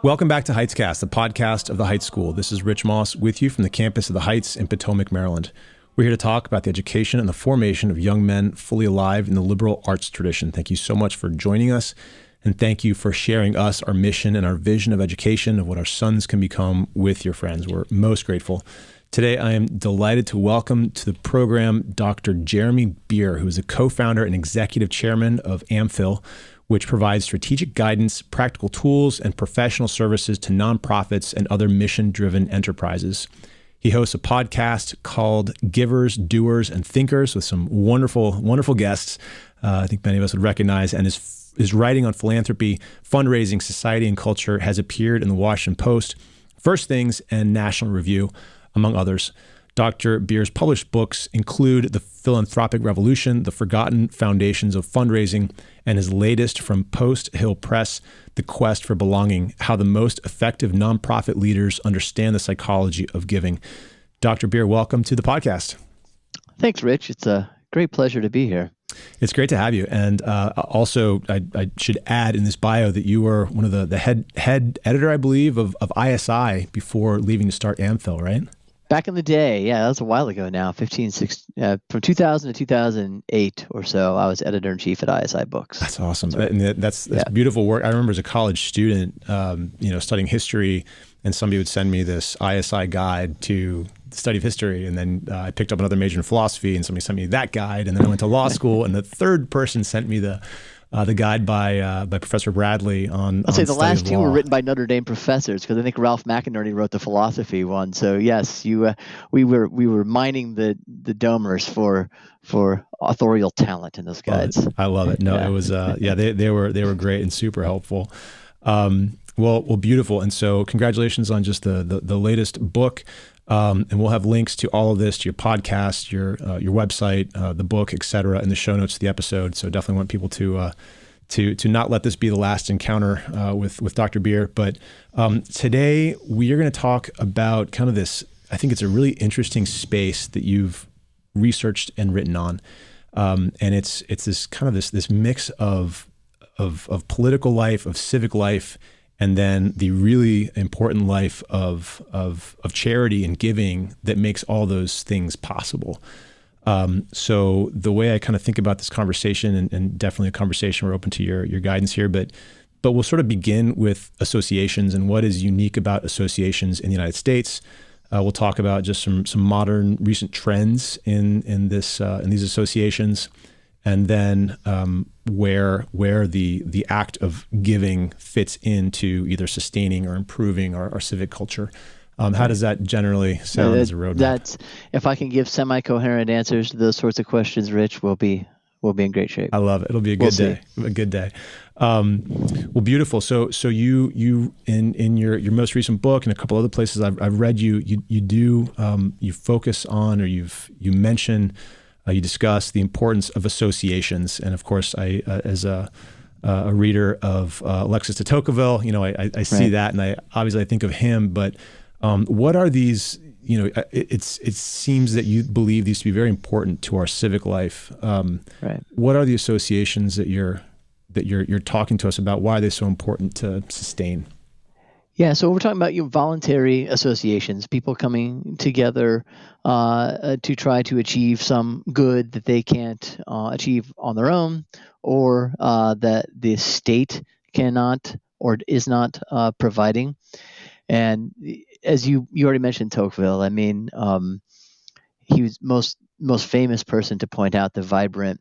Welcome back to HeightsCast, the podcast of the Heights School. This is Rich Moss with you from the campus of the Heights in Potomac, Maryland. We're here to talk about the education and the formation of young men fully alive in the liberal arts tradition. Thank you so much for joining us, and thank you for sharing us, our mission, and our vision of education, of what our sons can become with your friends. We're most grateful. Today, I am delighted to welcome to the program Dr. Jeremy Beer, who is a co-founder and executive chairman of AmPhil, which provides strategic guidance, practical tools, and professional services to nonprofits and other mission-driven enterprises. He hosts a podcast called Givers, Doers, and Thinkers with some wonderful, wonderful guests I think many of us would recognize, and his writing on philanthropy, fundraising, society, and culture has appeared in the Washington Post, First Things, and National Review, among others. Dr. Beer's published books include The Philanthropic Revolution, The Forgotten Foundations of Fundraising, and his latest from Post Hill Press, The Quest for Belonging, How the Most Effective Nonprofit Leaders Understand the Psychology of Giving. Dr. Beer, welcome to the podcast. Thanks, Rich. It's a great pleasure to be here. It's great to have you. And also, I should add in this bio that you were one of the head editor, I believe, of ISI before leaving to start AmPhil, right? Back in the day, yeah, that was a while ago now, from 2000 to 2008 or so, I was editor-in-chief at ISI Books. That's awesome. And that's beautiful work. I remember as a college student, studying history, and somebody would send me this ISI guide to the study of history, and then I picked up another major in philosophy, and somebody sent me that guide, and then I went to law school, and the third person sent me the guide by Professor Bradley on. I'll say the last two were written by Notre Dame professors, because I think Ralph McInerney wrote the philosophy one. So yes, we were mining the domers for authorial talent in those guides. I love it. No, It was they were great and super helpful. Well, beautiful. And so congratulations on just the latest book. And we'll have links to all of this, to your podcast, your website, the book, et cetera, in the show notes of the episode. So definitely want people to not let this be the last encounter with Dr. Beer. But today we are going to talk about kind of this. I think it's a really interesting space that you've researched and written on, and it's this kind of this mix of political life, of civic life, and then the really important life of charity and giving that makes all those things possible. So the way I kind of think about this conversation, and definitely a conversation, we're open to your guidance here, but we'll sort of begin with associations and what is unique about associations in the United States. We'll talk about just some modern recent trends in these associations, and then where the act of giving fits into either sustaining or improving our civic culture. How does that generally sound as a roadmap? If I can give semi-coherent answers to those sorts of questions, Rich, we'll be in great shape. I love it. It'll be a good day. A good day. Well, beautiful. So you in your most recent book and a couple other places I've read you focus on, or you mention. You discuss the importance of associations, and of course, I as a reader of Alexis de Tocqueville, I see that, and I think of him. But what are these? It seems that you believe these to be very important to our civic life. Right. What are the associations that you're talking to us about? Why are they so important to sustain? Yeah, so we're talking about voluntary associations, people coming together to try to achieve some good that they can't achieve on their own, or that the state cannot or is not providing. And as you already mentioned Tocqueville, I mean, he was most famous person to point out the vibrant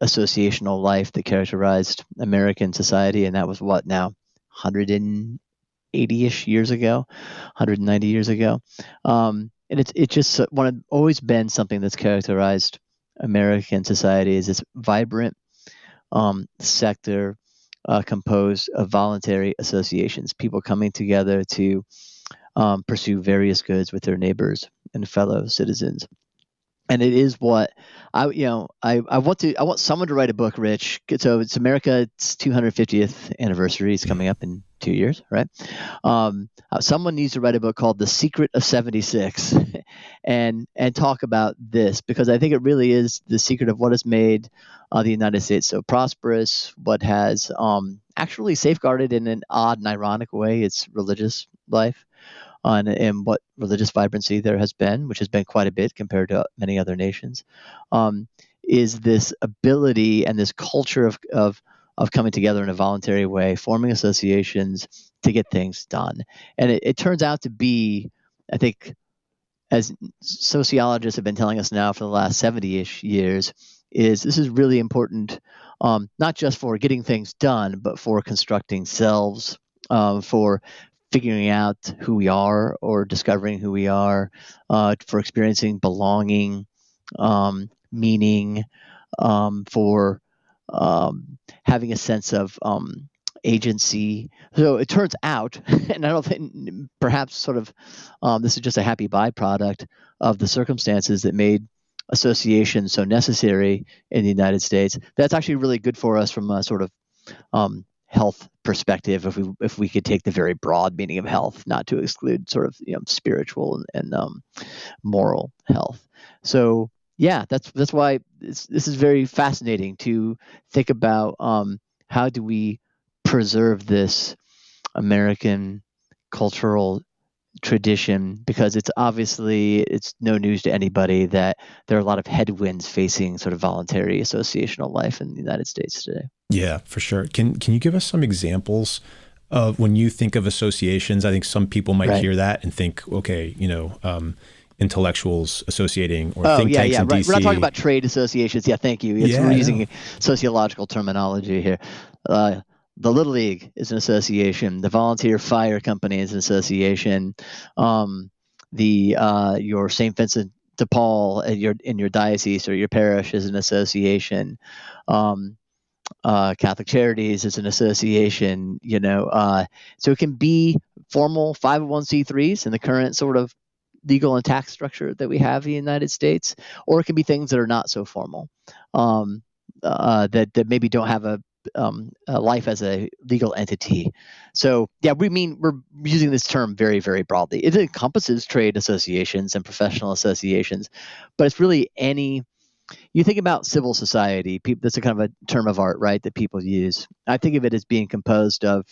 associational life that characterized American society, and that was what now, 180-ish years ago, 190 years ago. And it's just always been something that's characterized American society, is this vibrant sector composed of voluntary associations, people coming together to pursue various goods with their neighbors and fellow citizens. And it is what I want someone to write a book, Rich. So it's America's 250th anniversary is coming up in 2 years, right? Someone needs to write a book called The Secret of 76 and talk about this, because I think it really is the secret of what has made the United States so prosperous, what has actually safeguarded in an odd and ironic way its religious life, and what religious vibrancy there has been, which has been quite a bit compared to many other nations, is this ability and this culture of coming together in a voluntary way, forming associations to get things done. And it turns out to be, I think, as sociologists have been telling us now for the last 70-ish years, is this is really important, not just for getting things done, but for constructing selves, for figuring out who we are or discovering who we are, for experiencing belonging, meaning, for having a sense of agency. So it turns out, and I don't think perhaps sort of this is just a happy byproduct of the circumstances that made association so necessary in the United States. That's actually really good for us from a sort of health perspective, if we could take the very broad meaning of health, not to exclude sort of spiritual and moral health. So yeah, that's why this is very fascinating to think about how do we preserve this American cultural tradition, because it's no news to anybody that there are a lot of headwinds facing sort of voluntary associational life in the United States today. Yeah, for sure. Can you give us some examples of when you think of associations? I think some people might hear that and think, okay, intellectuals associating or think tanks in DC. We're not talking about trade associations. Yeah, thank you. We're using sociological terminology here. The Little League is an association. The Volunteer Fire Company is an association. Your St. Vincent de Paul in your diocese or your parish is an association. Catholic Charities is an association. So it can be formal 501c3s in the current sort of legal and tax structure that we have in the United States, or it can be things that are not so formal, that maybe don't have a life as a legal entity. So yeah, we're using this term very, very broadly. It encompasses trade associations and professional associations, but it's really you think about civil society, that's a kind of a term of art, right, that people use. I think of it as being composed of,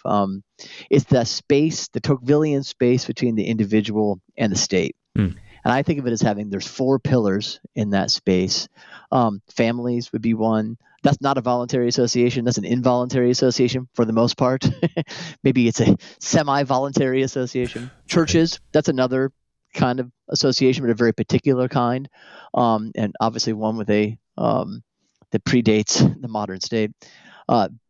it's the space, the Tocquevillian space between the individual and the state. And I think of it as there's 4 pillars in that space. Families would be one. That's not a voluntary association. That's an involuntary association for the most part. Maybe it's a semi-voluntary association. Churches, that's another kind of association, but a very particular kind. And obviously one with that predates the modern state.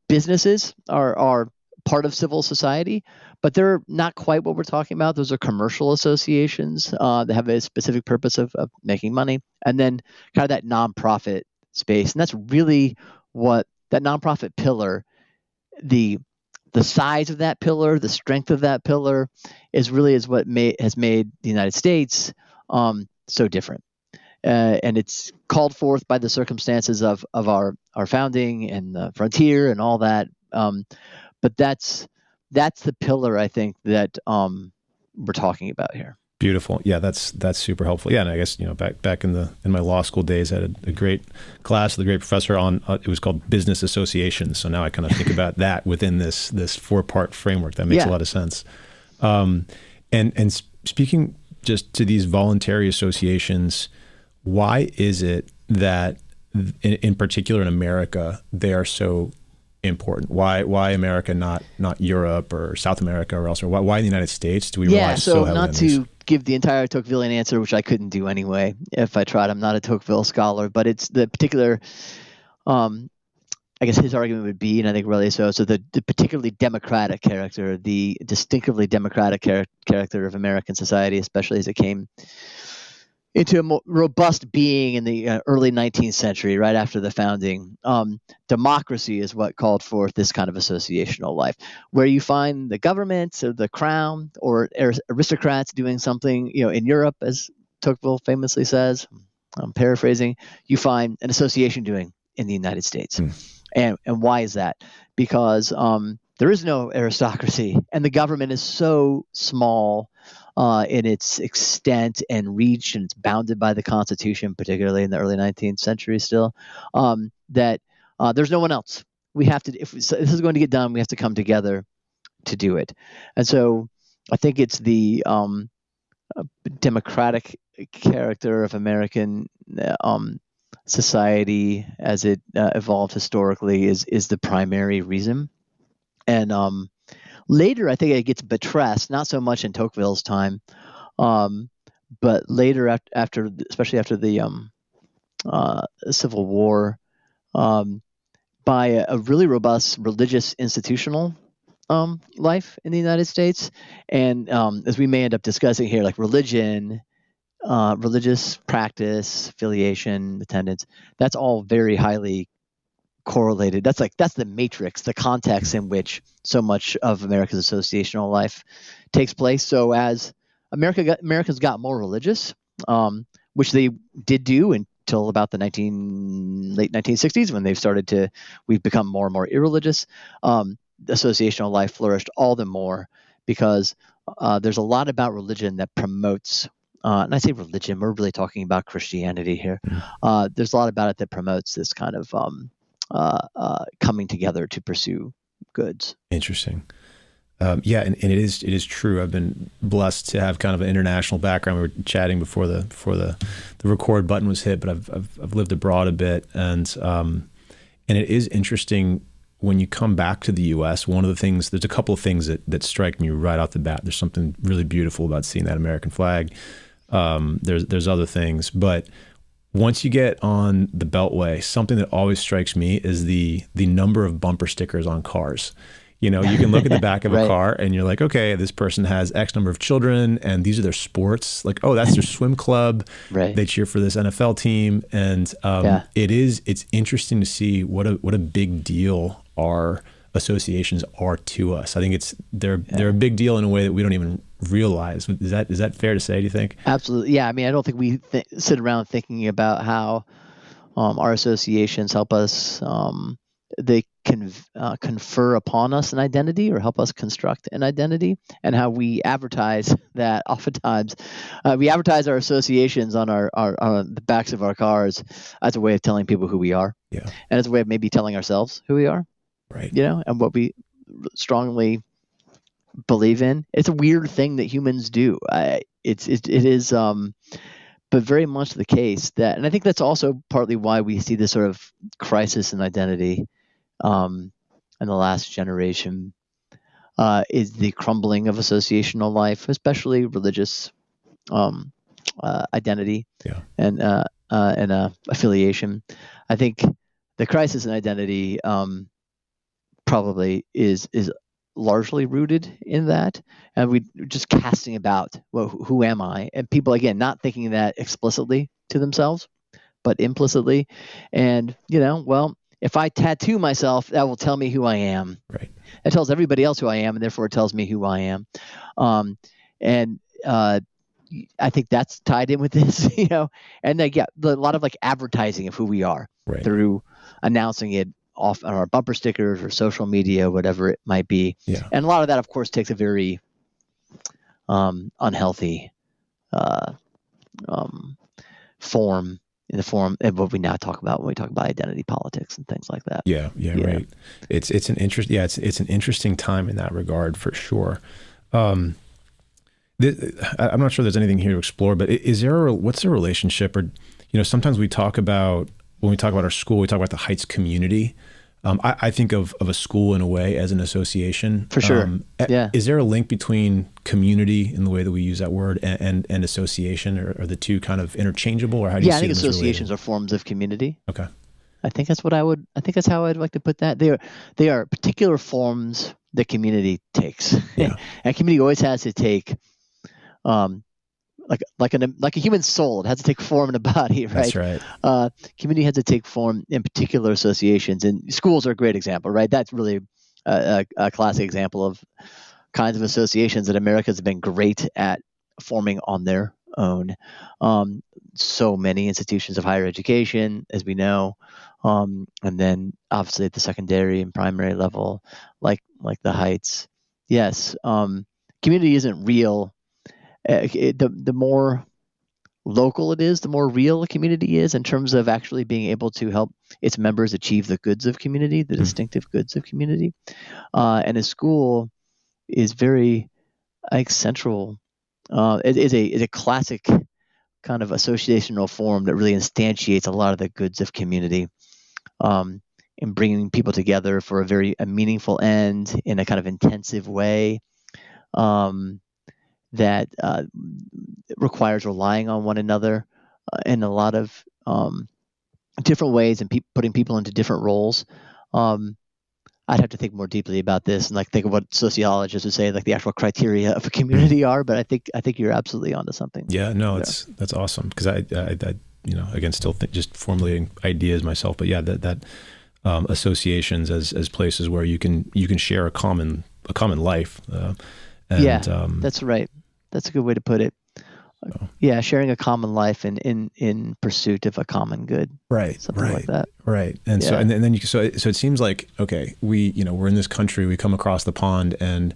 Businesses are part of civil society, but they're not quite what we're talking about. Those are commercial associations that have a specific purpose of making money. And then kind of that nonprofit space. And that's really what that nonprofit pillar, the size of that pillar, the strength of that pillar is what has made the United States so different. And it's called forth by the circumstances of our founding and the frontier and all that. But that's the pillar, I think, that we're talking about here. Beautiful. Yeah, that's super helpful. Yeah, and I guess back in my law school days, I had a great class with a great professor on it was called business associations. So now I kind of think about that within this 4-part framework. That makes a lot of sense. And speaking just to these voluntary associations, why is it that in particular in America they are so important? Why America, not Europe or South America or elsewhere? Why in the United States do we rely so heavily on not to give the entire Tocquevillian answer, which I couldn't do anyway if I tried. I'm not a Tocqueville scholar, but it's the particular, I guess his argument would be, and I think really so the particularly democratic character, the distinctively democratic character of American society, especially as it came into a more robust being in the early 19th century, right after the founding. Democracy is what called forth this kind of associational life, where you find the government or the crown or aristocrats doing something, in Europe, as Tocqueville famously says, I'm paraphrasing, you find an association doing in the United States. And why is that? Because there is no aristocracy, and the government is so small in its extent and reach, and it's bounded by the Constitution, particularly in the early 19th century still, that there's no one else we have to, if this is going to get done, we have to come together to do it. And so I think it's the democratic character of American society as it evolved historically is the primary reason. And later, I think it gets buttressed, not so much in Tocqueville's time, but later after, especially after the Civil War, by a really robust religious institutional life in the United States. And as we may end up discussing here, like religion, religious practice, affiliation, attendance, that's all very highly correlated. That's the matrix, the context in which so much of America's associational life takes place. So as Americans got more religious, which they did do until about the late 1960s, when we've become more and more irreligious. Associational life flourished all the more because there's a lot about religion that promotes, and I say religion, we're really talking about Christianity here. There's a lot about it that promotes this kind of coming together to pursue goods. Interesting. Yeah, and it is true. I've been blessed to have kind of an international background. We were chatting before the record button was hit, but I've lived abroad a bit, and it is interesting when you come back to the U.S. One of the things, there's a couple of things that strike me right off the bat. There's something really beautiful about seeing that American flag. There's other things, but once you get on the Beltway, something that always strikes me is the number of bumper stickers on cars. You know, you can look at the back of a car and you're like, okay, this person has X number of children and these are their sports. Like, oh, that's their swim club. Right. They cheer for this NFL team. And it's interesting to see what a big deal our associations are to us. I think they're a big deal in a way that we don't even realize. Is that fair to say, do you think? Absolutely. Yeah. I mean, I don't think we sit around thinking about how our associations help us, they can confer upon us an identity or help us construct an identity, and how we advertise that. Oftentimes we advertise our associations on on the backs of our cars as a way of telling people who we are, and as a way of maybe telling ourselves who we are, right? And what we strongly believe in. It's a weird thing that humans do. It is but very much the case that, and I think that's also partly why we see this sort of crisis in identity in the last generation, is the crumbling of associational life, especially religious identity and affiliation. I think the crisis in identity probably is largely rooted in that, and we just casting about, well, who am I? And people, again, not thinking that explicitly to themselves, but implicitly. And well, if I tattoo myself, that will tell me who I am. Right. It tells everybody else who I am, and therefore it tells me who I am. And I think that's tied in with this, And they get a lot of like advertising of who we are through announcing it off on our bumper stickers or social media, whatever it might be. Yeah. And a lot of that, of course, takes a very unhealthy form, in the form of what we now talk about when we talk about identity politics and things like that. Yeah, right. It's an interesting time in that regard for sure. I'm not sure there's anything here to explore, but what's the relationship? Or sometimes we talk about, when we talk about our school, we talk about the Heights community. I think of a school in a way as an association. For sure. Is there a link between community in the way that we use that word and association? Or are the two kind of interchangeable, or how do you see them as related? I think associations are forms of community. Okay. I think that's how I'd like to put that. They are particular forms that community takes. Yeah. And community always has to take like a human soul. It has to take form in a body, right? That's right. Community has to take form in particular associations, and schools are a great example, right? That's really a classic example of kinds of associations that America has been great at forming on their own. So many institutions of higher education, as we know, and then obviously at the secondary and primary level, like the Heights. Yes, community isn't real. The more local it is, the more real a community is in terms of actually being able to help its members achieve the goods of community, the distinctive goods of community. And a school is very, central. It is a classic kind of associational form that really instantiates a lot of the goods of community, in bringing people together for a meaningful end in a kind of intensive way, that requires relying on one another in a lot of different ways, and putting people into different roles. I'd have to think more deeply about this and think of what sociologists would say the actual criteria of a community are. But I think you're absolutely onto something. Yeah, no, that's awesome, because I again still just formulating ideas myself, but yeah, that associations as places where you can share a common life. That's right. That's a good way to put it. Yeah, sharing a common life in pursuit of a common good. Right. Something like that. Right. And so, and then so it seems like, okay, we're in this country, we come across the pond, and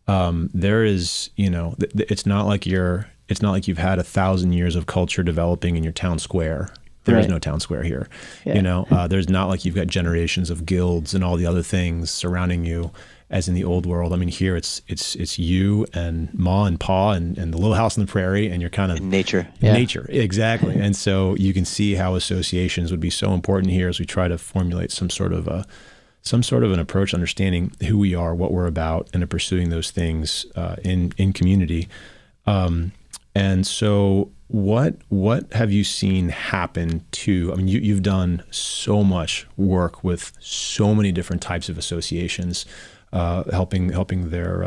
there is, it's not like you've had 1,000 years of culture developing in your town square. There is no town square here. Yeah. There's not like you've got generations of guilds and all the other things surrounding you as in the old world. I mean, here it's you and Ma and Pa and the little house on the prairie, and you're kind of nature. Nature, exactly. And so you can see how associations would be so important here as we try to formulate some sort of an approach, understanding who we are, what we're about, and pursuing those things in community. And so what have you seen happen to, I mean, you've done so much work with so many different types of associations, helping their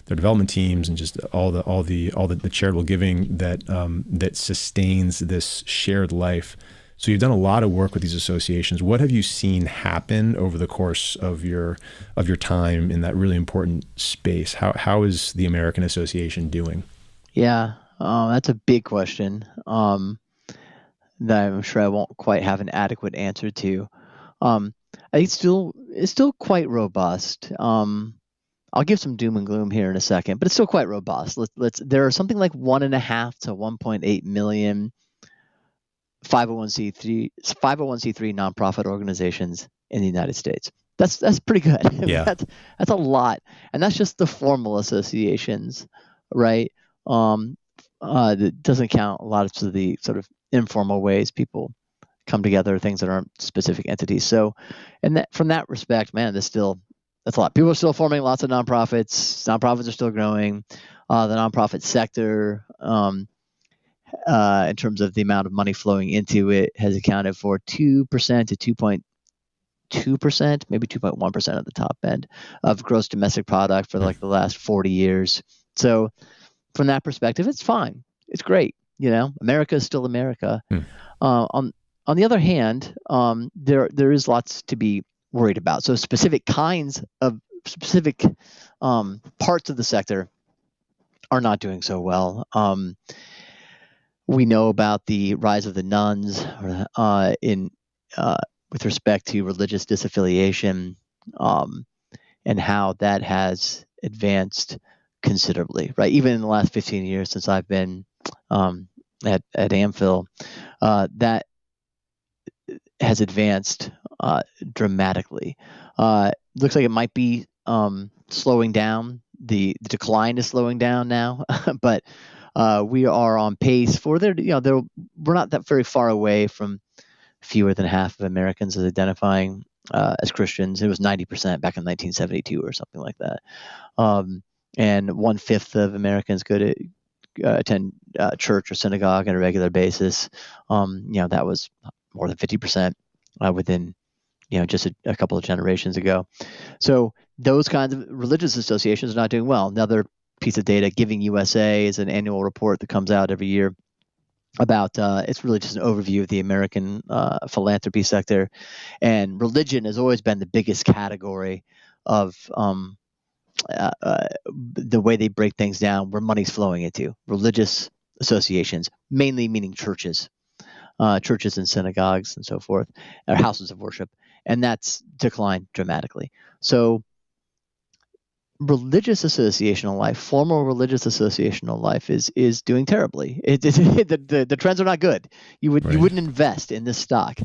development teams, and just all the charitable giving that sustains this shared life. So you've done a lot of work with these associations. What have you seen happen over the course of your time in that really important space? How is the American Association doing? Yeah, that's a big question that I'm sure I won't quite have an adequate answer to. I think it's still quite robust. I'll give some doom and gloom here in a second, but it's still quite robust. There are something like 1.5 to 1.8 million 501c3 nonprofit organizations in the United States. That's pretty good. Yeah. That's a lot, and that's just the formal associations, right? That doesn't count a lot of the sort of informal ways people come together, things that aren't specific entities. So, and that from that respect, man, that's a lot. People are still forming lots of nonprofits. Nonprofits are still growing. The nonprofit sector, in terms of the amount of money flowing into it, has accounted for 2% to 2.2%, maybe 2.1% at the top end of gross domestic product for the last 40 years. So from that perspective, it's fine. It's great. America is still America. On the other hand, there is lots to be worried about. So specific parts of the sector are not doing so well. We know about the rise of the nuns with respect to religious disaffiliation, and how that has advanced considerably, right? Even in the last 15 years since I've been at AmFil, that has advanced dramatically. Looks like it might be slowing down. The decline is slowing down now, but we are on pace for we're not that very far away from fewer than half of Americans as identifying as Christians. It was 90% back in 1972 or something like that. And 1/5 of Americans go to attend church or synagogue on a regular basis. That was more than 50% within just a couple of generations ago. So those kinds of religious associations are not doing well. Another piece of data, Giving USA, is an annual report that comes out every year about it's really just an overview of the American philanthropy sector, and religion has always been the biggest category of the way they break things down, where money's flowing into religious associations, mainly meaning churches and synagogues and so forth, or houses of worship, and that's declined dramatically. So religious associational life, formal religious associational life, is doing terribly. The trends are not good. You wouldn't invest in this stock,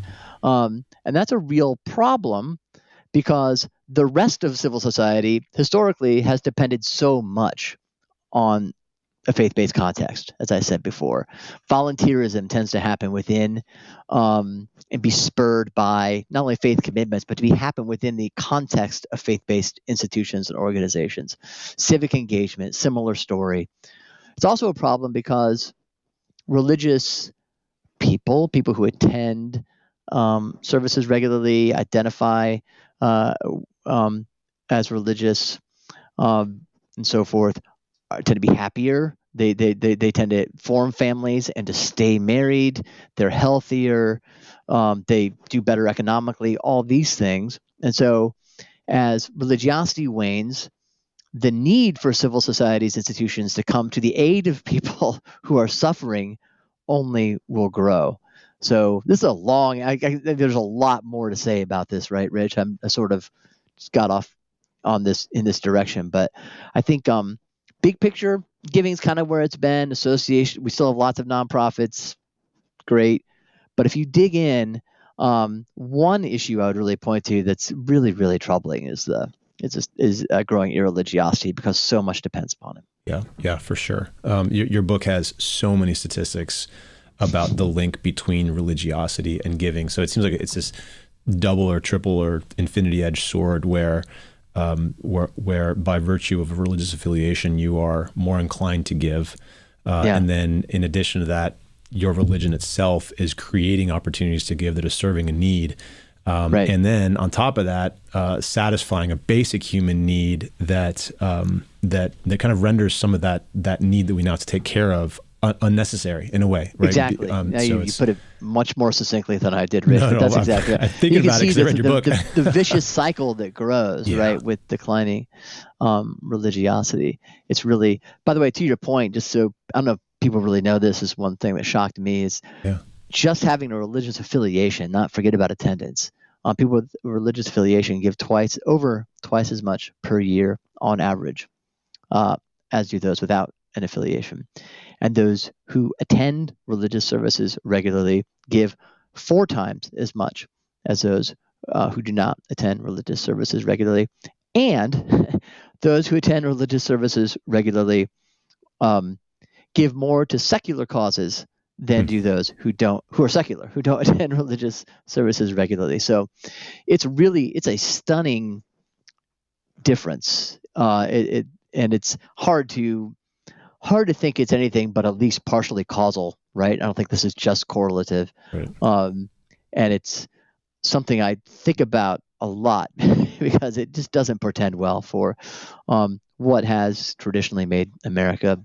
and that's a real problem because the rest of civil society historically has depended so much on a faith-based context, as I said before. Volunteerism tends to happen within and be spurred by not only faith commitments, but to be happen within the context of faith-based institutions and organizations. Civic engagement, similar story. It's also a problem because religious people who attend services regularly, identify as religious, and so forth, tend to be happier. They tend to form families and to stay married. They're healthier. They do better economically. All these things, and so as religiosity wanes, the need for civil society's institutions to come to the aid of people who are suffering only will grow. So this is a long. There's a lot more to say about this, right, Rich? I sort of just got off on this in this direction, but I think big picture giving is kind of where it's been. Association, we still have lots of nonprofits, great, but if you dig in, one issue I would really point to that's really, really troubling is growing irreligiosity because so much depends upon it. Yeah, for sure. Your book has so many statistics about the link between religiosity and giving. So it seems like it's this double or triple or infinity edged sword where by virtue of a religious affiliation, you are more inclined to give. And then in addition to that, your religion itself is creating opportunities to give that are serving a need. And then on top of that, satisfying a basic human need that kind of renders some of that need that we now have to take care of unnecessary in a way, right? Exactly. You put it much more succinctly than I did, Rich. But that's exactly right. I think about it because I read your book. The vicious cycle that grows, right, with declining religiosity. It's really, by the way, to your point, just so I don't know if people really know this, is one thing that shocked me is just having a religious affiliation, not forget about attendance. People with religious affiliation give over twice as much per year on average as do those without an affiliation. And those who attend religious services regularly give 4 times as much as those who do not attend religious services regularly. And those who attend religious services regularly give more to secular causes than do those who are secular, who don't attend religious services regularly. So it's a stunning difference. And it's hard to think it's anything but at least partially causal, right? I don't think this is just correlative. Right. And it's something I think about a lot because it just doesn't portend well for what has traditionally made America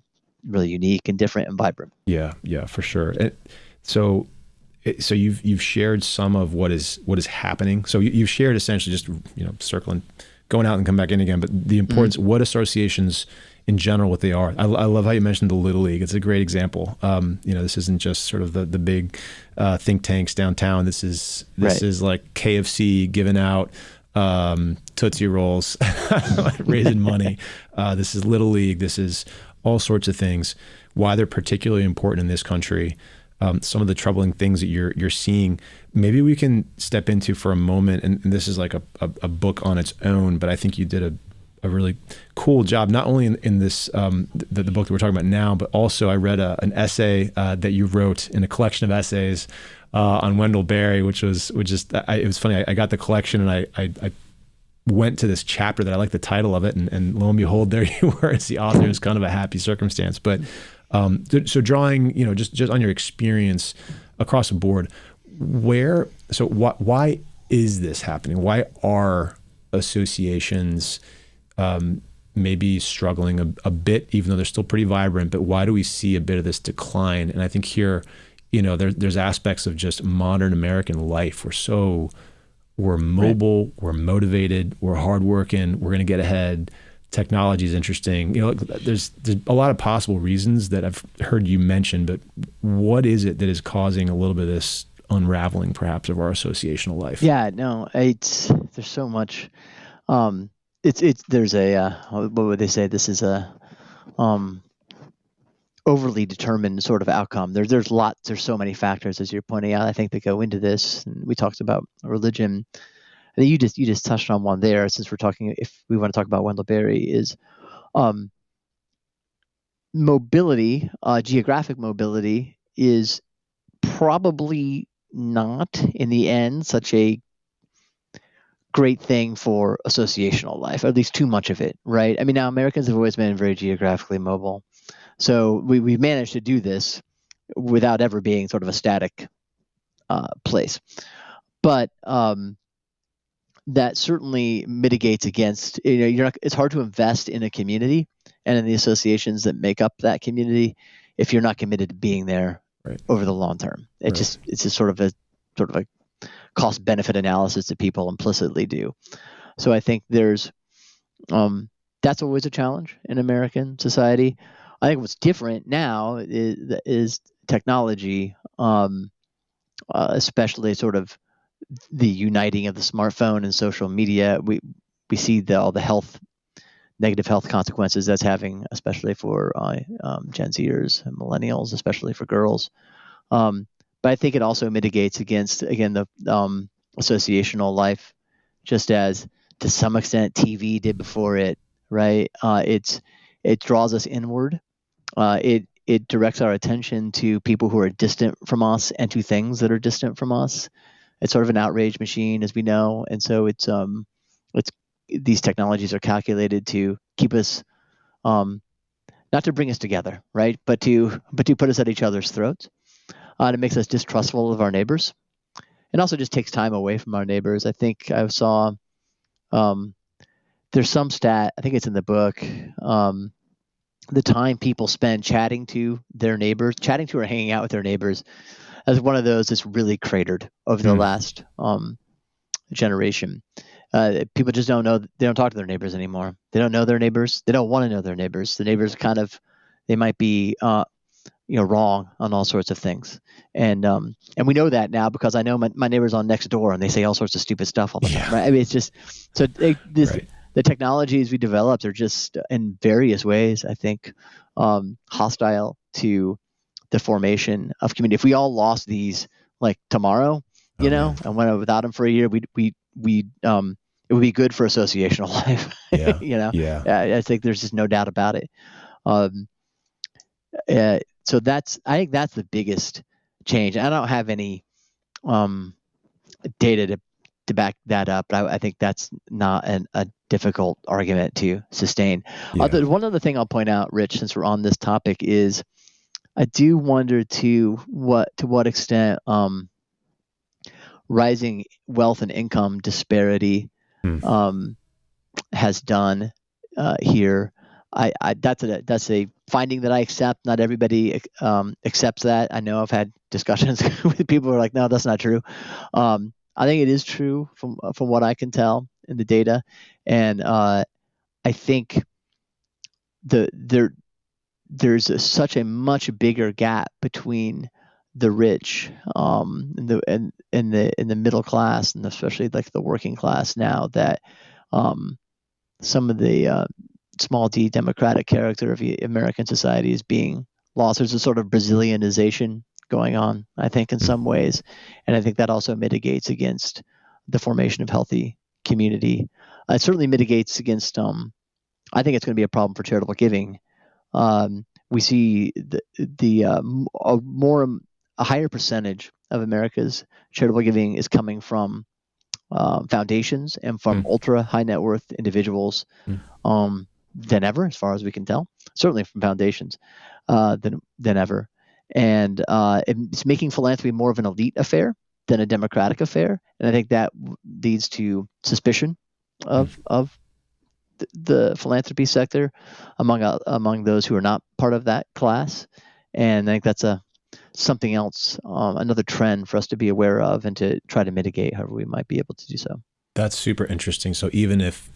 really unique and different and vibrant. Yeah, for sure. So you've shared some of what is happening. So you've shared essentially just circling, going out and come back in again, but the importance, what associations in general, what they are. I love how you mentioned the Little League. It's a great example. This isn't just sort of the big think tanks downtown. This is like KFC giving out Tootsie Rolls, raising money. This is Little League. This is all sorts of things. Why they're particularly important in this country. Some of the troubling things that you're seeing. Maybe we can step into for a moment, and this is like a book on its own, but I think you did a really cool job, not only in this the book that we're talking about now, but also I read an essay that you wrote in a collection of essays on Wendell Berry, it was funny. I got the collection and I went to this chapter that I like the title of it, and lo and behold, there you were as the author. It was kind of a happy circumstance. But so drawing, just on your experience across the board, why is this happening? Why are associations maybe struggling a bit, even though they're still pretty vibrant, but why do we see a bit of this decline? And I think here, there's aspects of just modern American life. We're mobile, we're motivated, we're hardworking, we're going to get ahead. Technology is interesting. There's a lot of possible reasons that I've heard you mention, but what is it that is causing a little bit of this unraveling, perhaps, of our associational life? Yeah, no, there's so much. it's there's a what would they say? This is a um, overly determined sort of outcome. There's so many factors, as you're pointing out, I think, that go into this. And we talked about religion. I think you just touched on one there. Since we're talking, if we want to talk about Wendell Berry, is um, mobility, geographic mobility, is probably not in the end such a great thing for associational life, or at least too much of it, right? I mean, now Americans have always been very geographically mobile. So we've managed to do this without ever being sort of a static place. But that certainly mitigates against, it's hard to invest in a community and in the associations that make up that community if you're not committed to being there over the long term. It's just sort of a cost benefit analysis that people implicitly do. So I think there's that's always a challenge in American society. I think what's different now is technology, especially sort of the uniting of the smartphone and social media. We see all the negative health consequences that's having, especially for Gen Zers and millennials, especially for girls. But I think it also mitigates against, again, the associational life, just as to some extent TV did before it, right? It draws us inward. It directs our attention to people who are distant from us and to things that are distant from us. It's sort of an outrage machine, as we know, and so it's these technologies are calculated to keep us, not to bring us together, right, but to put us at each other's throats. And it makes us distrustful of our neighbors. It also just takes time away from our neighbors. I think I saw there's some stat, I think it's in the book, the time people spend chatting to or hanging out with their neighbors, as one of those that's really cratered over the last generation. People just don't know. They don't talk to their neighbors anymore. They don't know their neighbors. They don't want to know their neighbors. The neighbors they might be wrong on all sorts of things, and we know that now because I know my neighbors on next door, and they say all sorts of stupid stuff all the time. Right? I mean, it's just so the technologies we developed are just in various ways, I think, hostile to the formation of community. If we all lost these like tomorrow, and went without them for a year, we it would be good for associational life. I think there's just no doubt about it. So I think that's the biggest change. I don't have any data to back that up, but I think that's not a difficult argument to sustain. One other thing I'll point out, Rich, since we're on this topic, is I do wonder to what extent rising wealth and income disparity has done here. That's a finding that I accept. Not everybody accepts that. I know I've had discussions with people who are like, no, that's not true. I think it is true from what I can tell in the data, and I think there's such a much bigger gap between the rich and the middle class, and especially like the working class now, that some of the small d democratic character of American society is being lost. There's a sort of Brazilianization going on, I think, in some ways, and I think that also mitigates against the formation of healthy community. It certainly mitigates against. I think it's going to be a problem for charitable giving. We see a higher percentage of America's charitable giving is coming from foundations and from ultra high net worth individuals than ever, as far as we can tell. Certainly from foundations than ever, and it's making philanthropy more of an elite affair than a democratic affair, and I think that leads to suspicion of the philanthropy sector among those who are not part of that class, and I think that's something else, another trend for us to be aware of and to try to mitigate however we might be able to do so. That's super interesting. So even if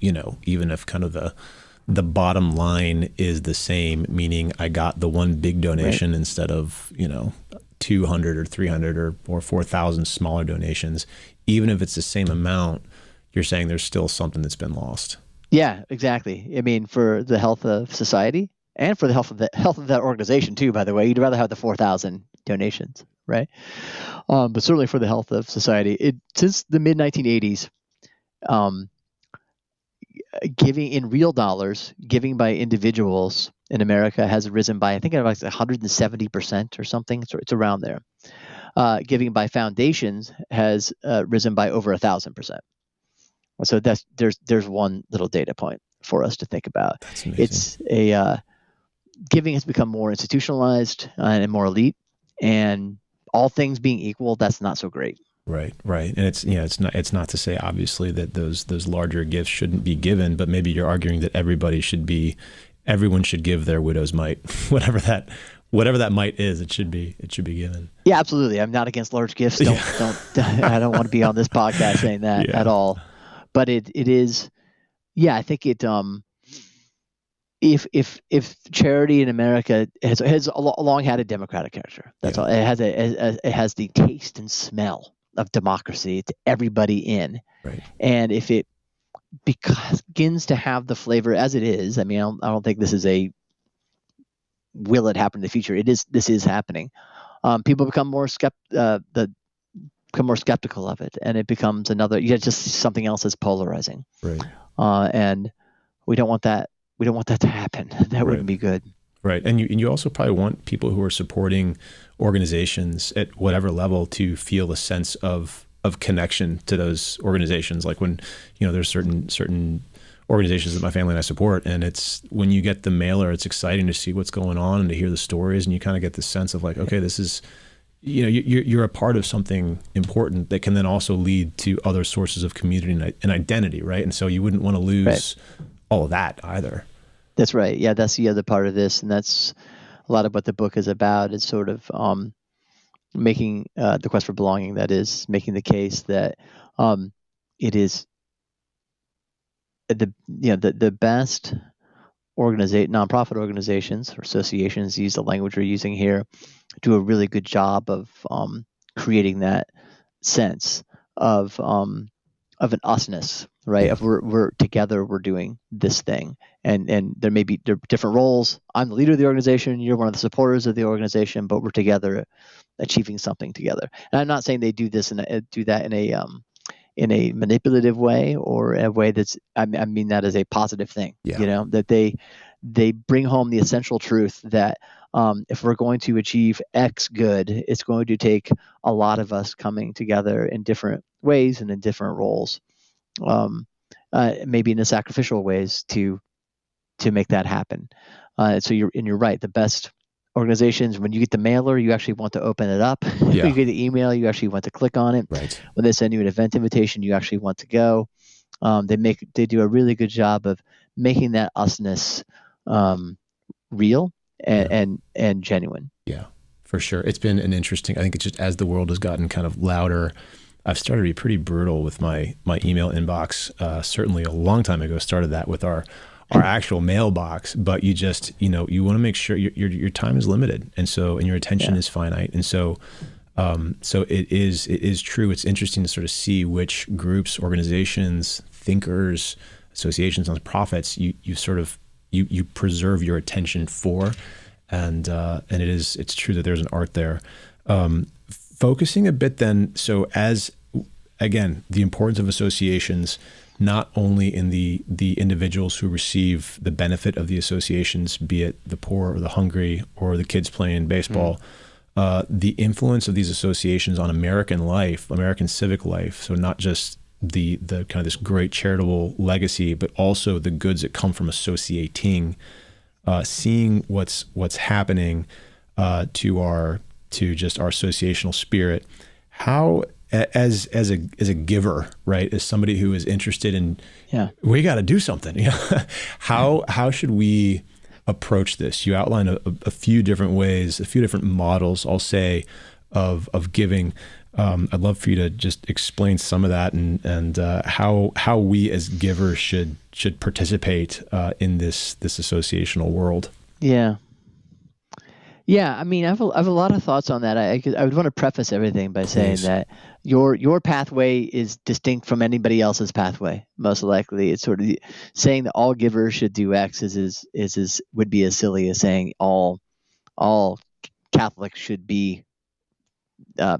kind of the bottom line is the same, meaning I got the one big donation instead of 200 or 300 or 4,000 smaller donations, even if it's the same amount, you're saying there's still something that's been lost. Yeah, exactly. I mean, for the health of society and for the health of that organization too. By the way, you'd rather have the 4,000 donations, right? But certainly for the health of society, since the mid 1980s, um, giving in real dollars, giving by individuals in America has risen by I think about 170% or something. It's around there. Giving by foundations has risen by over 1,000%. So there's one little data point for us to think about. That's amazing. It's a giving has become more institutionalized and more elite, and all things being equal, that's not so great. Right, right. And it's not to say obviously that those larger gifts shouldn't be given, but maybe you're arguing that everyone should give their widow's mite, whatever that mite is, it should be given. Yeah, absolutely. I'm not against large gifts. Don't I don't want to be on this podcast saying that at all. But it is, yeah, I think it if charity in America has long had a democratic character. That's all. It has the taste and smell of democracy to everybody in. Right. And if it begins to have the flavor as it is, I mean, I don't think this is a will it happen in the future. This is happening. People become more skeptical of it, and it becomes just something else that's polarizing. Right. And we don't want that. We don't want that to happen. That wouldn't be good. Right. And you also probably want people who are supporting organizations at whatever level to feel a sense of connection to those organizations. Like when, there's certain organizations that my family and I support, and it's when you get the mailer, it's exciting to see what's going on and to hear the stories, and you kind of get this sense of like, okay, this is, you're a part of something important that can then also lead to other sources of community and identity, right? And so you wouldn't want to lose all of that either. That's right. Yeah, that's the other part of this, and that's a lot of what the book is about. Is sort of making the quest for belonging. That is making the case that it is the best nonprofit organizations or associations, use the language we're using here, do a really good job of creating that sense of an usness, right? Yeah. Of we're together, we're doing this thing, and there may be different roles. I'm the leader of the organization, you're one of the supporters of the organization, but we're together achieving something together. And I'm not saying they do that in a manipulative way or a way that's I mean that as a positive thing. Yeah. That they bring home the essential truth that if we're going to achieve X good, it's going to take a lot of us coming together in different ways and in different roles, maybe in the sacrificial ways to make that happen. So you're right. The best organizations, when you get the mailer, you actually want to open it up. Yeah. When you get the email, you actually want to click on it. Right. When they send you an event invitation, you actually want to go. They do a really good job of making that usness real and genuine. Yeah, for sure. It's been I think it's just as the world has gotten kind of louder, I've started to be pretty brutal with my email inbox. Certainly a long time ago, started that with our actual mailbox, but you just, you want to make sure your time is limited. And your attention is finite. And so it is true. It's interesting to sort of see which groups, organizations, thinkers, associations, nonprofits, you preserve your attention for. And it's true that there's an art there. Focusing a bit then, so as, again, the importance of associations, not only in the individuals who receive the benefit of the associations, be it the poor or the hungry or the kids playing baseball, the influence of these associations on American life, American civic life. So not just the kind of this great charitable legacy, but also the goods that come from associating, seeing what's happening to just our associational spirit. How, as a giver, right, as somebody who is interested in, we got to do something. How should we approach this? You outline a few different ways, a few different models, I'll say, of giving. I'd love for you to just explain some of that and how we as givers should participate in this associational world. Yeah. Yeah, I mean, I have a lot of thoughts on that. I would want to preface everything by saying Please. that your pathway is distinct from anybody else's pathway. Most likely, it's sort of saying that all givers should do X would be as silly as saying all Catholics should be uh,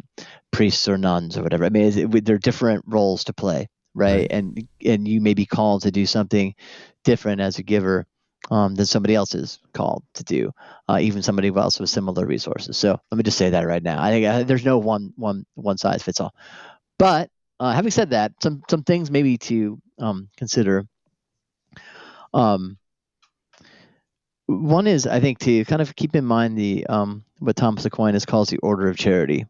priests or nuns or whatever. I mean, there are different roles to play, right? Right. And you may be called to do something different as a giver than somebody else is called to do, even somebody else with similar resources. So let me just say that right now. I think there's no one size fits all. But having said that, some things maybe to consider. Um, One is, I think, to kind of keep in mind the what Thomas Aquinas calls the order of charity.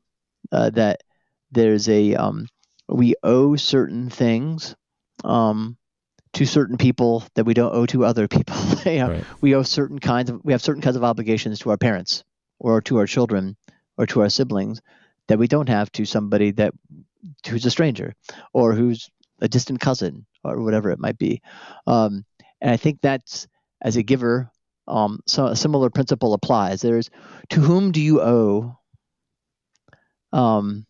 That there's we owe certain things um, to certain people that we don't owe to other people. Right. We have certain kinds of obligations to our parents or to our children or to our siblings that we don't have to somebody who's a stranger or who's a distant cousin or whatever it might be. And I think that's, as a giver, so a similar principle applies. There's, to whom do you owe, um,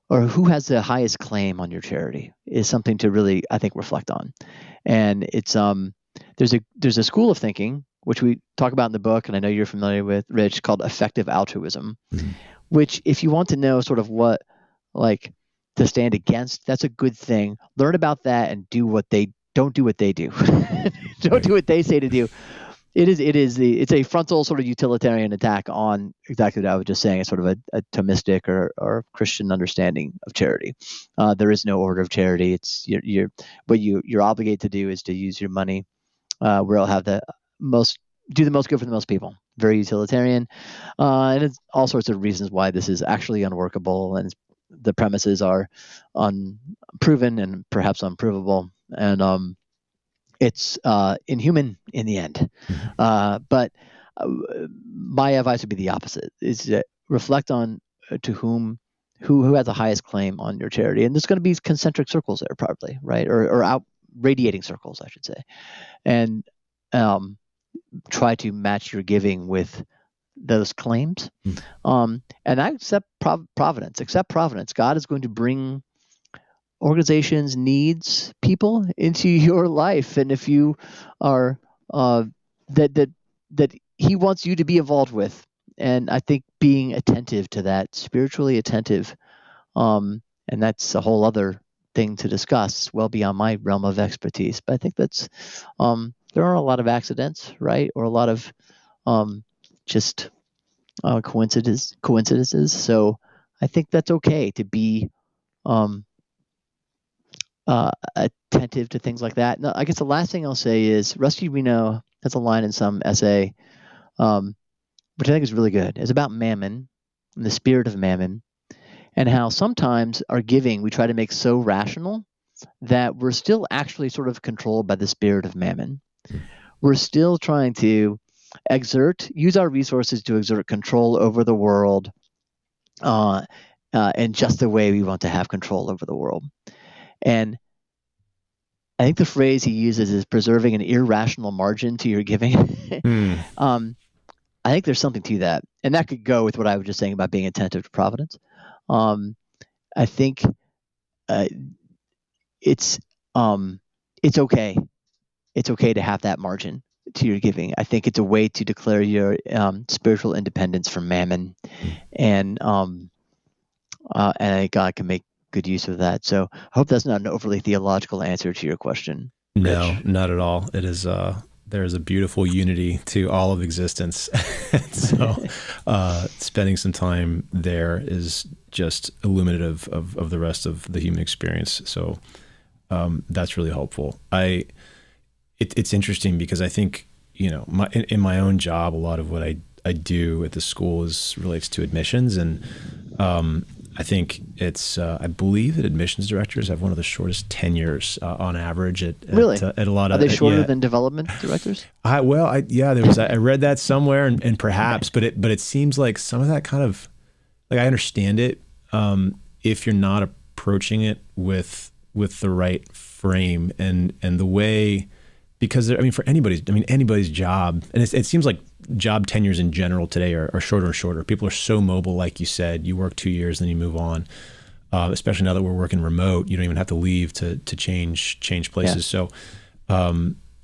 or who has the highest claim on your charity, is something to really, I think, reflect on. And it's there's a school of thinking which we talk about in the book, and I know you're familiar with, Rich, called effective altruism. Mm-hmm. Which, if you want to know sort of what, like, to stand against, that's a good thing. Learn about that and don't do what they do. Don't do what they say to do. It's a frontal sort of utilitarian attack on exactly what I was just saying. It's sort of a Thomistic or Christian understanding of charity. There is no order of charity. It's what you're obligated to do is to use your money where it'll have the most good for the most people. Very utilitarian, and it's all sorts of reasons why this is actually unworkable, and the premises are unproven and perhaps unprovable, and it's inhuman in the end. But my advice would be the opposite: is to reflect on who has the highest claim on your charity, and there's going to be concentric circles there, probably, right, or out radiating circles, I should say, and try to match your giving with those claims. And I accept providence. Accept providence. God is going to bring organizations, needs, people into your life, and if you are that He wants you to be involved with, and I think being attentive to that, spiritually attentive, and that's a whole other thing to discuss, well beyond my realm of expertise. But I think that's there are a lot of accidents, right, or a lot of just coincidences. So I think that's okay to be attentive to things like that. Now, I guess the last thing I'll say is Rusty Reno has a line in some essay, which I think is really good. It's about mammon and the spirit of mammon, and how sometimes our giving we try to make so rational that we're still actually sort of controlled by the spirit of mammon. We're still trying to use our resources to exert control over the world in just the way we want to have control over the world. And I think the phrase he uses is preserving an irrational margin to your giving. I think there's something to that. And that could go with what I was just saying about being attentive to providence. I think it's okay. It's okay to have that margin to your giving. I think it's a way to declare your spiritual independence from mammon, and I think God can make good use of that. So I hope that's not an overly theological answer to your question, Rich. No, not at all. It is there is a beautiful unity to all of existence. So spending some time there is just illuminative of the rest of the human experience. So that's really helpful. It's interesting because I think, in my own job, a lot of what I do at the school relates to admissions. And I think I believe that admissions directors have one of the shortest tenures on average at a lot of. Are they shorter than development directors? I read that somewhere, and perhaps, but it seems like some of that kind of, like, I understand it if you're not approaching it with the right frame and the way, because for anybody's job, and it seems like job tenures in general today are shorter and shorter. People are so mobile, like you said. You work 2 years, then you move on. Especially now that we're working remote, you don't even have to leave to change places. Yeah.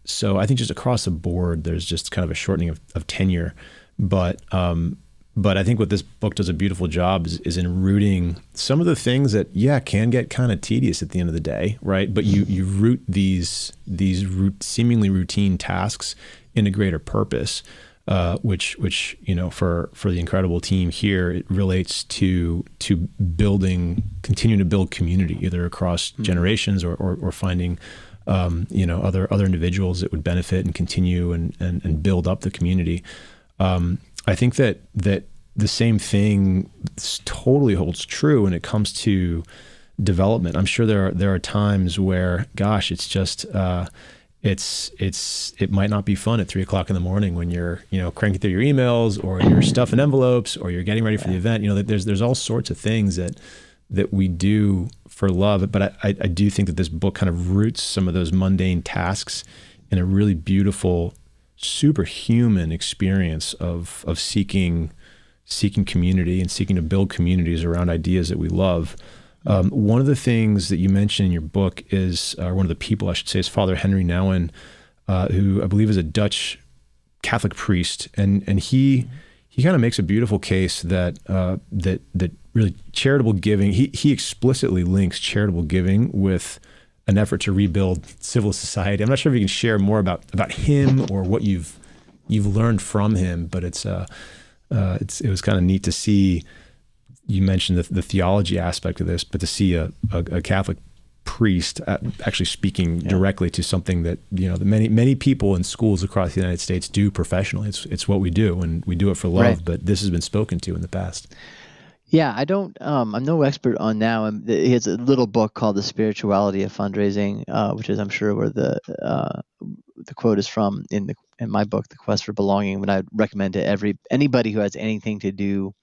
So I think just across the board, there's just kind of a shortening of tenure. But I think what this book does a beautiful job is in rooting some of the things that can get kind of tedious at the end of the day, right? But you root these seemingly routine tasks in a greater purpose. Which for the incredible team here, it relates to continuing to build community, either across generations or finding other individuals that would benefit and continue and build up the community. I think that the same thing totally holds true when it comes to development. I'm sure there are times where, gosh, it's just it might not be fun at 3:00 in the morning when you're, cranking through your emails or you're stuffing envelopes or you're getting ready for the event. There's all sorts of things that we do for love. But I do think that this book kind of roots some of those mundane tasks in a really beautiful, superhuman experience of seeking community and seeking to build communities around ideas that we love. One of the things that you mentioned in your book is, one of the people I should say, is Father Henry Nouwen, who I believe is a Dutch Catholic priest, and he kind of makes a beautiful case that really charitable giving. He explicitly links charitable giving with an effort to rebuild civil society. I'm not sure if you can share more about him or what you've learned from him, but it was kind of neat to see. You mentioned the theology aspect of this, but to see a Catholic priest actually speaking directly to something that many people in schools across the United States do professionally. It's what we do, and we do it for love. Right. But this has been spoken to in the past. Yeah, I don't. I'm no expert on now. He has a little book called "The Spirituality of Fundraising," which is, I'm sure, where the quote is from in my book, "The Quest for Belonging." But I'd recommend to anybody who has anything to do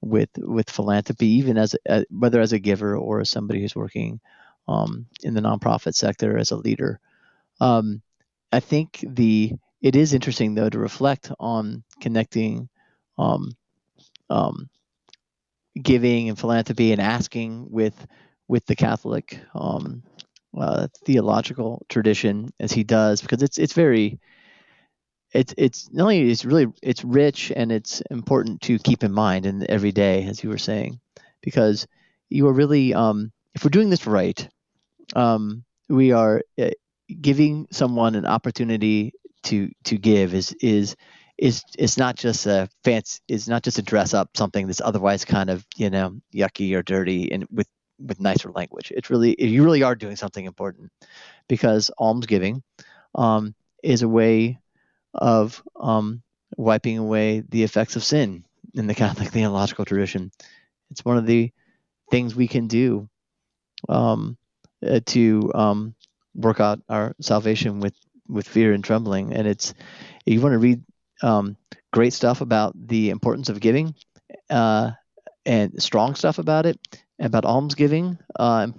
with philanthropy, even whether as a giver or as somebody who's working in the nonprofit sector as a leader. I think it is interesting though to reflect on connecting giving and philanthropy and asking with the Catholic theological tradition as he does, because it's very. It's not only it's rich, and it's important to keep in mind in every day, as you were saying, because you are really, if we're doing this right, we are giving someone an opportunity to give is not just a fancy, is not just to dress up something that's otherwise kind of yucky or dirty and with nicer language. You really are doing something important, because almsgiving is a way of wiping away the effects of sin in the Catholic theological tradition. It's one of the things we can do to work out our salvation with fear and trembling. And you want to read great stuff about the importance of giving and strong stuff about it, about almsgiving, to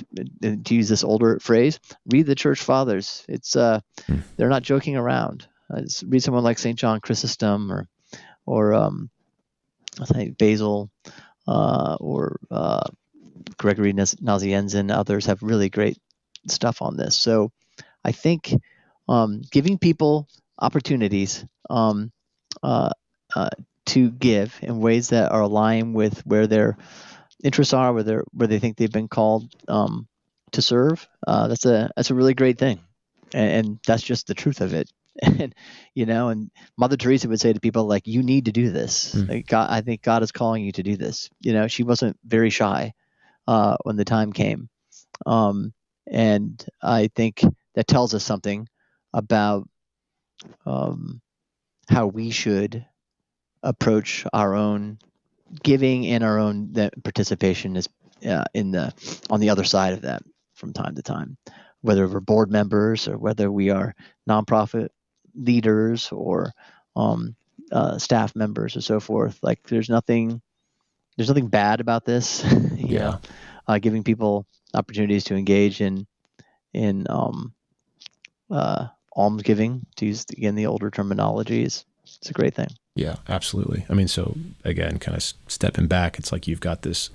use this older phrase, read the Church Fathers. They're not joking around. Read someone like St. John Chrysostom or I think Basil or Gregory Nazianzen. Others have really great stuff on this. So I think giving people opportunities to give in ways that are aligned with where their interests are, where they think they've been called to serve, that's a really great thing, and that's just the truth of it. And and Mother Teresa would say to people, like, you need to do this. Like, God, I think God is calling you to do this. She wasn't very shy when the time came, and I think that tells us something about how we should approach our own giving and our own participation is on the other side of that from time to time, whether we're board members or whether we are nonprofit leaders or staff members or so forth. Like, there's nothing bad about this. Giving people opportunities to engage in almsgiving, to use again the older terminology, it's a great thing. Yeah, absolutely. I mean, so again, kind of stepping back, it's like you've got this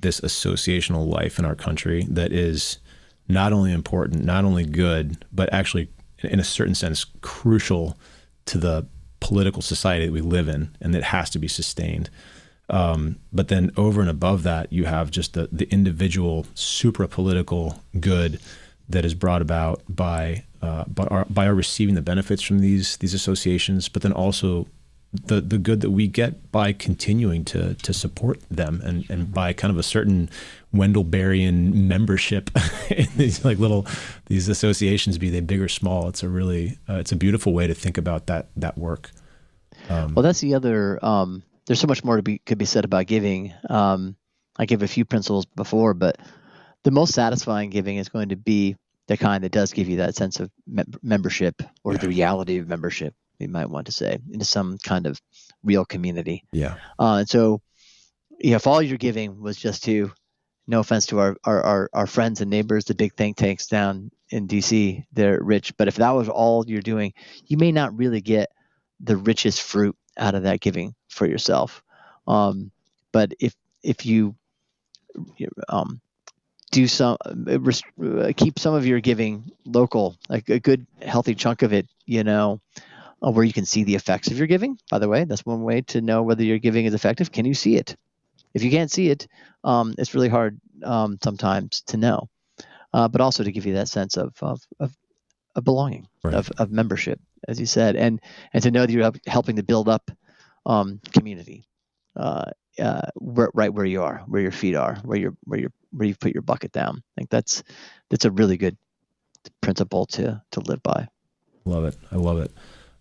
associational life in our country that is not only important, not only good, but actually in a certain sense crucial to the political society that we live in, and that has to be sustained. But then over and above that, you have just the individual supra-political good that is brought about by our receiving the benefits from these associations, but then also the good that we get by continuing to support them, and by kind of a certain Wendell-Berryan membership in these associations, be they big or small. It's a really it's a beautiful way to think about that work. Well, that's the other. There's so much more could be said about giving. I gave a few principles before, but the most satisfying giving is going to be the kind that does give you that sense of membership, or the reality of membership, we might want to say, into some kind of real community. Yeah. And so, if all you're giving was just to, no offense to our friends and neighbors, the big think tanks down in DC, they're rich, but if that was all you're doing, you may not really get the richest fruit out of that giving for yourself. But if you do keep some of your giving local, like a good healthy chunk of it, where you can see the effects of your giving. By the way, that's one way to know whether your giving is effective. Can you see it? If you can't see it, it's really hard sometimes to know. But also to give you that sense of belonging, right, of membership, as you said, and to know that you're helping to build up community, right where you are, where your feet are, where you've put your bucket down. I think that's a really good principle to live by. Love it. I love it.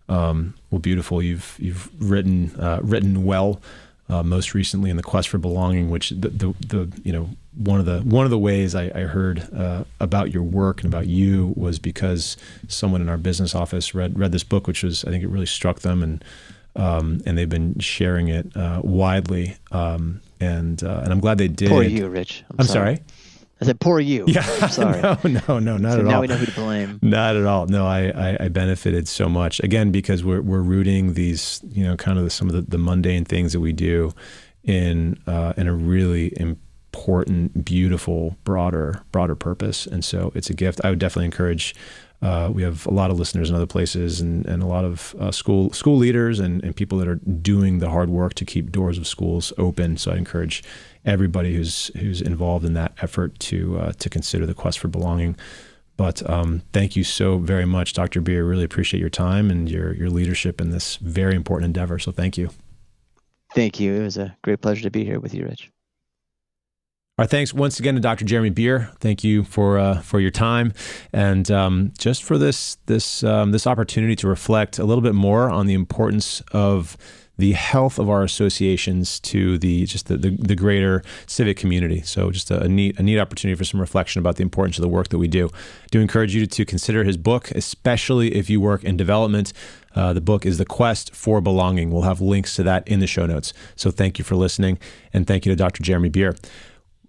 Well, beautiful. You've written well. Most recently in The Quest for Belonging, which one of the ways I heard about your work and about you was because someone in our business office read this book, which was, I think it really struck them, and they've been sharing it widely, and I'm glad they did. Poor you, Rich. I'm sorry. I said, poor you. Yeah, I'm sorry. No, not so at now all. We know who to blame. Not at all. No, I benefited so much, again, because we're rooting these, kind of some of the mundane things that we do in a really important, beautiful, broader purpose. And so it's a gift. I would definitely encourage. We have a lot of listeners in other places, and a lot of school leaders and people that are doing the hard work to keep doors of schools open. So I encourage everybody who's involved in that effort to consider The Quest for Belonging. But thank you so very much, Dr. Beer. Really appreciate your time and your leadership in this very important endeavor. So thank you. Thank you. It was a great pleasure to be here with you, Rich. Our thanks once again to Dr. Jeremy Beer. Thank you for your time, and just for this opportunity to reflect a little bit more on the importance of the health of our associations to the greater civic community. So just a neat opportunity for some reflection about the importance of the work that we do. I do encourage you to consider his book, especially if you work in development. The book is The Quest for Belonging. We'll have links to that in the show notes. So thank you for listening, and thank you to Dr. Jeremy Beer.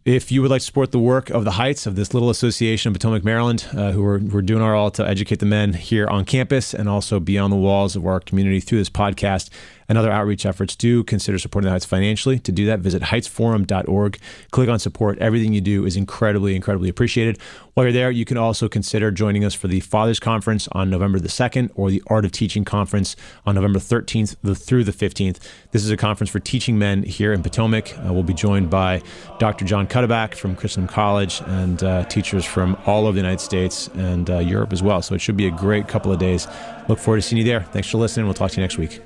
If you would like to support the work of the Heights, of this little association in Potomac, Maryland, who are doing our all to educate the men here on campus and also beyond the walls of our community through this podcast and other outreach efforts, do consider supporting the Heights financially. To do that, visit heightsforum.org. Click on support. Everything you do is incredibly, incredibly appreciated. While you're there, you can also consider joining us for the Fathers Conference on November the 2nd or the Art of Teaching Conference on November 13th through the 15th. This is a conference for teaching men here in Potomac. We'll be joined by Dr. John Cuddeback from Christendom College and teachers from all over the United States and Europe as well. So it should be a great couple of days. Look forward to seeing you there. Thanks for listening. We'll talk to you next week.